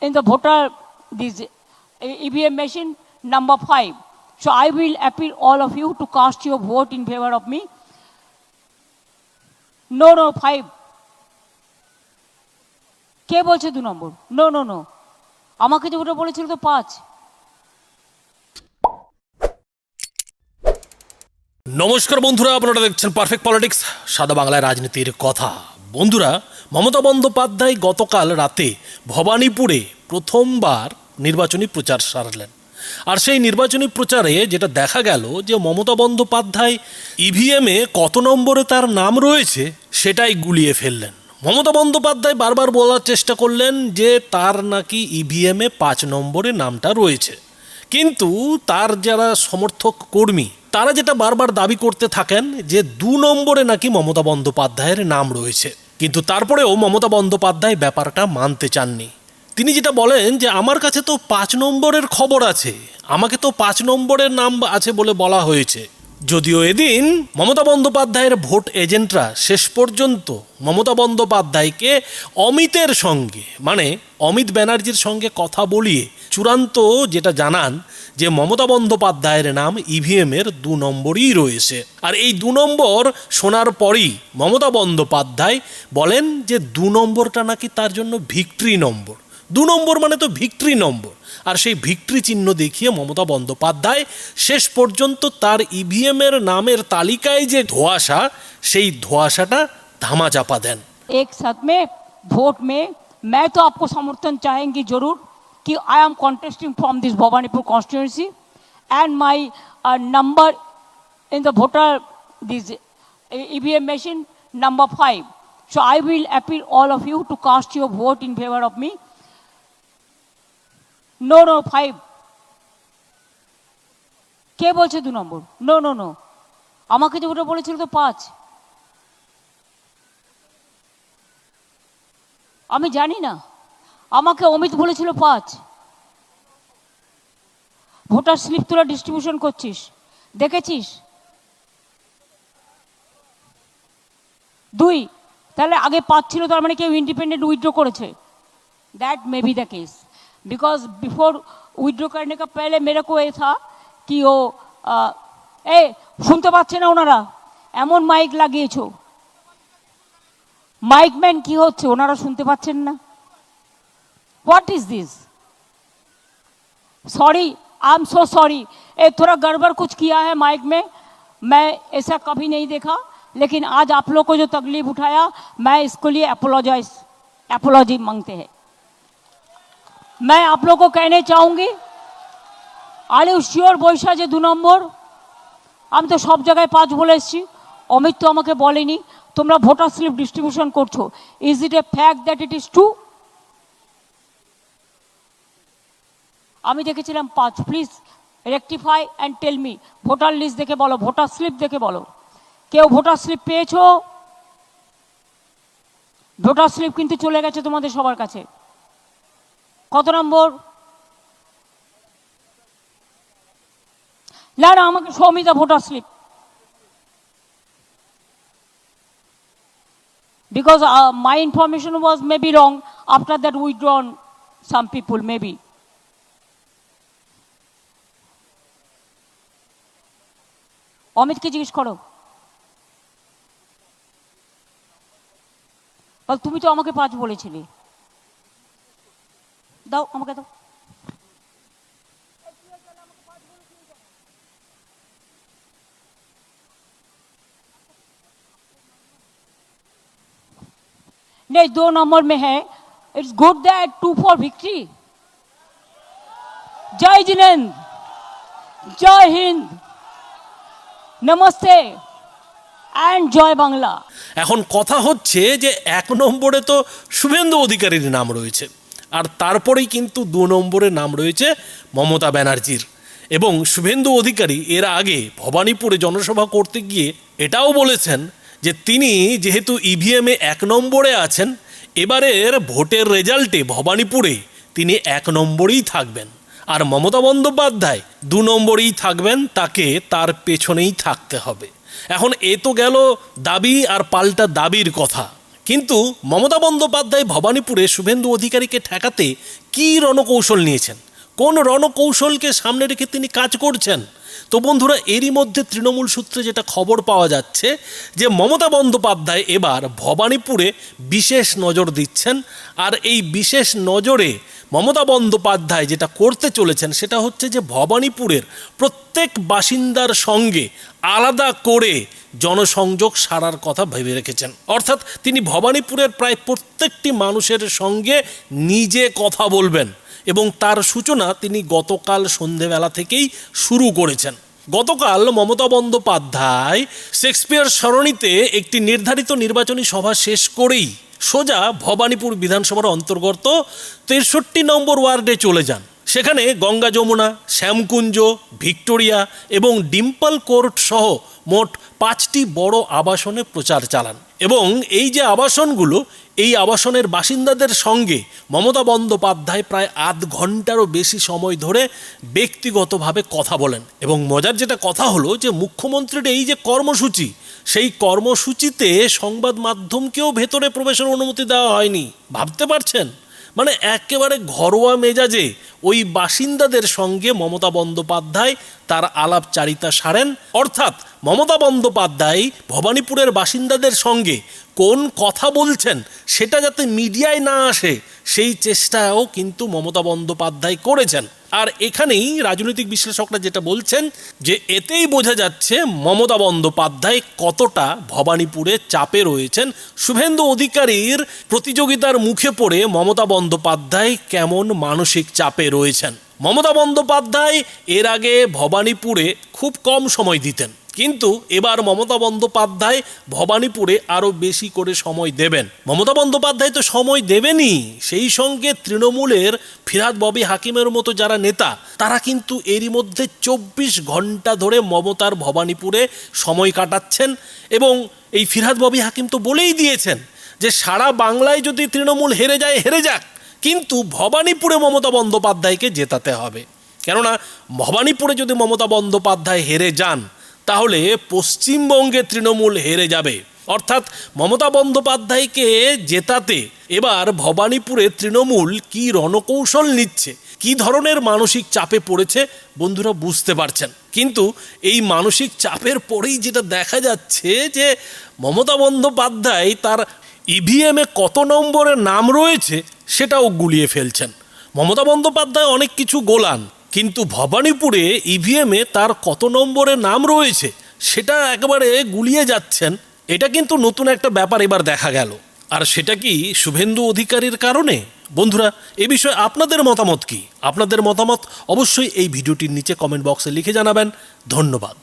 in the voter, this EVM machine number 5. So I will appeal all of you to cast your vote in favor of me. No, 5. কে বলছে 2 নম্বর? No, আমাকে যে ওটা বলেছিল তো 5। নমস্কার বন্ধুরা, আপনারা দেখছেন পারফেক্ট পলিটিক্স, সাদা বাংলায় রাজনীতির কথা। বন্ধুরা, মমতা বন্দ্যোপাধ্যায় গতকাল রাতে ভবানীপুরে প্রথমবার নির্বাচনী প্রচার সারলেন। আর সেই নির্বাচনী প্রচারে যেটা দেখা গেল যে মমতা বন্দ্যোপাধ্যায় ইভিএমে কত নম্বরে তার নাম রয়েছে সেটাই গুলিয়ে ফেললেন। মমতা বন্দ্যোপাধ্যায় বারবার বলার চেষ্টা করলেন যে তার নাকি ইভিএমে 5 নম্বরে নামটা রয়েছে, কিন্তু তার যারা সমর্থক কর্মী তারা যেটা বারবার দাবি করতে থাকেন যে 2 নম্বরে নাকি মমতা বন্দ্যোপাধ্যায়ের নাম রয়েছে। কিন্তু তারপরেও মমতা বন্দ্যোপাধ্যায় ব্যাপারটা মানতে চাননি। তিনি যেটা বলেন যে আমার কাছে তো 5 নম্বরের খবর আছে, আমাকে তো 5 নম্বরের নাম আছে বলে বলা হয়েছে। যদিও এদিন মমতা বন্দ্যোপাধ্যায়ের ভোট এজেন্টরা শেষ পর্যন্ত মমতা বন্দ্যোপাধ্যায়কে অমিতের সঙ্গে মানে অমিত ব্যানার্জির সঙ্গে কথা বলিয়ে চূড়ান্ত যেটা জানান যে মমতা বন্দ্যোপাধ্যায়ের নাম ইভিএমের 2 নম্বরই রয়েছে। আর এই 2 নম্বর শোনার পরই মমতা বন্দ্যোপাধ্যায় বলেন যে 2 নম্বরটা নাকি তার জন্য ভিক্টরি নম্বর। 2 নম্বর মানে তো ভিক্টরি নম্বর। আর সেই ভিক্টরি চিহ্ন দেখিয়ে মমতা বন্দ্যোপাধ্যায় শেষ পর্যন্ত তার ইভিএমের নামের তালিকায় যে ধোঁয়াশা, সেই ধোঁয়াশাটা ধামাচাপা দেন। एक साथ में वोट में मैं तो आपको समर्थन चाहेंगी जरूर कि I am contesting from this Bhawanipur constituency and my number in the voter this EVM machine number 5. So I will appeal all of you to cast your vote in favor of me. No, 5. কে বলছে 2 নম্বর? No, আমাকে যে ওটা বলেছিল তো 5। আমি জানি না, আমাকে অমিত বলেছিল 5। ভোটার স্লিপ তোরা ডিস্ট্রিবিউশন করছিস, দেখেছিস? 2, তাহলে আগে 5 ছিল, তার মানে কেউ इंडिपेंडेंट विड्रॉ করেছে। That may be the case because before withdraw करने का पहले मेरे को ये था कि वो শুনতে পাচ্ছে না ওনারা, এমন মাইক লাগিয়েছো, মাইকম্যান কি হচ্ছে, ওনারা শুনতে পাচ্ছেন না? What is this? Sorry, I am so sorry. थोड़ा गड़बड़ कुछ किया है माइक में, मैं ऐसा कभी नहीं देखा, लेकिन आज आप लोग को जो तकलीफ उठाया मैं इसके लिए एपोलॉजी मांगते हैं। मैं आप लोग को कहने चाहूंगी, আরে শিওর বৈশা যে 2 নম্বর? আমি তো সব জায়গায় 5 বলে এসেছি, অমিত তো আমাকে বলেনি। তোমরা ভোটার স্লিপ ডিস্ট্রিবিউশন করছো, is it a fact that it is true? আমি দেখেছিলাম 5। Please rectify and tell me. Voter list দেখে বলো, ভোটার স্লিপ দেখে বলো, কেউ ভোটার স্লিপ পেয়েছো? ভোটার স্লিপ কিন্তু চলে গেছে তোমাদের সবার কাছে। কত নম্বর? না, আমাকে show me the voter slip, because my information was maybe wrong. After that withdrawn some people maybe. অমিতকে জিজ্ঞেস করো। তুমি তো আমাকে 5 বলেছিলে। দাও, আমাকে দাও। नहीं, 2 नंबर में है। It's good that 2 for victory. जय जिनेंद्र, जय हिंद, नमस्ते एंड जय बांग्ला। এখন কথা হচ্ছে যে 1 নম্বরে তো শুভেন্দু অধিকারীর নাম রয়েছে, আর তারপরেই কিন্তু 2 নম্বরে নাম রয়েছে মমতা ব্যানার্জির। এবং শুভেন্দু অধিকারী এর আগে ভবানীপুরে জনসভা করতে গিয়ে এটাও বলেছেন যে তিনি যেহেতু ইভিএমে 1 নম্বরে আছেন, এবারের ভোটের রেজাল্টে ভবানীপুরে তিনি 1 নম্বরেই থাকবেন, আর মমতা বন্দ্যোপাধ্যায় 2 নম্বরেই থাকবেন, তাকে তার পেছনেই থাকতে হবে। এখন এ তো গেল দাবি আর পাল্টা দাবির কথা, কিন্তু মমতা বন্দ্যোপাধ্যায় ভবানীপুরে শুভেন্দু অধিকারীকে ঠেকাতে কী রণকৌশল নিয়েছেন, কোন রণকৌশলকে সামনে রেখে তিনি কাজ করছেন? তো বন্ধুরা, এরই মধ্যে তৃণমূল সূত্রে যেটা খবর পাওয়া যাচ্ছে যে মমতা বন্দ্যোপাধ্যায় এবার ভবানীপুরে বিশেষ নজর দিচ্ছেন। আর এই বিশেষ নজরে মমতা বন্দ্যোপাধ্যায় যেটা করতে চলেছেন সেটা হচ্ছে যে ভবানীপুরের প্রত্যেক বাসিন্দার সঙ্গে আলাদা করে জনসংযোগ সারার কথা ভেবে রেখেছেন। অর্থাৎ তিনি ভবানীপুরের প্রায় প্রত্যেকটি মানুষের সঙ্গে নিজে কথা বলবেন এবং তার সূচনা তিনি গতকাল সন্ধেবেলা থেকেই শুরু করেছেন। গতকাল মমতা বন্দ্যোপাধ্যায় শেক্সপিয়ার সরণিতে একটি নির্ধারিত নির্বাচনী সভা শেষ করেই সোজা ভবানীপুর বিধানসভার অন্তর্গত 63 নম্বর ওয়ার্ডে চলে যান। সেখানে গঙ্গা যমুনা, শ্যামকুঞ্জ, ভিক্টোরিয়া এবং ডিম্পল কোর্ট সহ মোট 5টি বড় আবাসনে প্রচার চালান এবং এই যে আবাসনগুলো, এই আবাসনের বাসিন্দাদের সঙ্গে মমতা বন্দ্যোপাধ্যায় প্রায় আধ ঘন্টারও বেশি সময় ধরে ব্যক্তিগতভাবে কথা বলেন। এবং মজার যেটা কথা হলো যে মুখ্যমন্ত্রীর এই যে কর্মসূচি, সেই কর্মসূচিতে সংবাদ মাধ্যমকেও ভেতরে প্রবেশের অনুমতি দেওয়া হয়নি। ভাবতে পারছেন? মানে একেবারে ঘরোয়া মেজাজে ওই বাসিন্দাদের সঙ্গে মমতা বন্দ্যোপাধ্যায় তার আলাপচারিতা সারেন। অর্থাৎ মমতা বন্দ্যোপাধ্যায় ভবানীপুরের বাসিন্দাদের সঙ্গে কোন কথা বলছেন সেটা যাতে মিডিয়ায় না আসে সেই চেষ্টাও কিন্তু মমতা বন্দ্যোপাধ্যায় করেছেন। আর এখানেই রাজনৈতিক বিশ্লেষকরা যেটা বলছেন যে এতেই বোঝা যাচ্ছে মমতা বন্দ্যোপাধ্যায় কতটা ভবানীপুরে চাপে রয়েছেন। শুভেন্দু অধিকারীর প্রতিযোগিতার মুখে পড়ে মমতা বন্দ্যোপাধ্যায় কেমন মানসিক চাপে রয়েছেন। মমতা বন্দ্যোপাধ্যায় এর আগে ভবানীপুরে খুব কম সময় দিতেন, কিন্তু এবার মমতা বন্দ্যোপাধ্যায় ভবানীপুরে আরও বেশি করে সময় দেবেন। মমতা বন্দ্যোপাধ্যায় তো সময় দেবেনই, সেই সঙ্গে তৃণমূলের ফিরহাদ ববি হাকিমের মতো যারা নেতা তারা কিন্তু এরই মধ্যে 24 ঘন্টা ধরে মমতার ভবানীপুরে সময় কাটাচ্ছেন। এবং এই ফিরহাদ ববি হাকিম তো বলেই দিয়েছেন যে সারা বাংলায় যদি তৃণমূল হেরে যায় হেরে যাক, কিন্তু ভবানীপুরে মমতা বন্দ্যোপাধ্যায়কে জেতাতে হবে। কেননা ভবানীপুরে যদি মমতা বন্দ্যোপাধ্যায় হেরে যান তাহলে পশ্চিমবঙ্গে তৃণমূল হেরে যাবে। অর্থাৎ মমতা বন্দ্যোপাধ্যায়কে জেতাতে এবার ভবানীপুরে তৃণমূল কি রণকৌশল নিচ্ছে, কি ধরনের মানসিক চাপে পড়েছে বন্ধুরা বুঝতে পারছেন। কিন্তু এই মানসিক চাপের পরেই যেটা দেখা যাচ্ছে যে মমতা বন্দ্যোপাধ্যায় তার ইভিএমে কত নম্বরের নাম রয়েছে সেটাও গুলিয়ে ফেলছেন। মমতা বন্দ্যোপাধ্যায় অনেক কিছু গোলান, কিন্তু ভবানীপুরে ইভিএমে তার কত নম্বরে নাম রয়েছে সেটা একেবারে গুলিয়ে যাচ্ছেন। এটা কিন্তু নতুন একটা ব্যাপার এবার দেখা গেল। আর সেটা কি শুভেন্দু অধিকারীর কারণে? বন্ধুরা, এ বিষয়ে আপনাদের মতামত কি? আপনাদের মতামত অবশ্যই এই ভিডিওটির নিচে কমেন্ট বক্সে লিখে জানাবেন। ধন্যবাদ।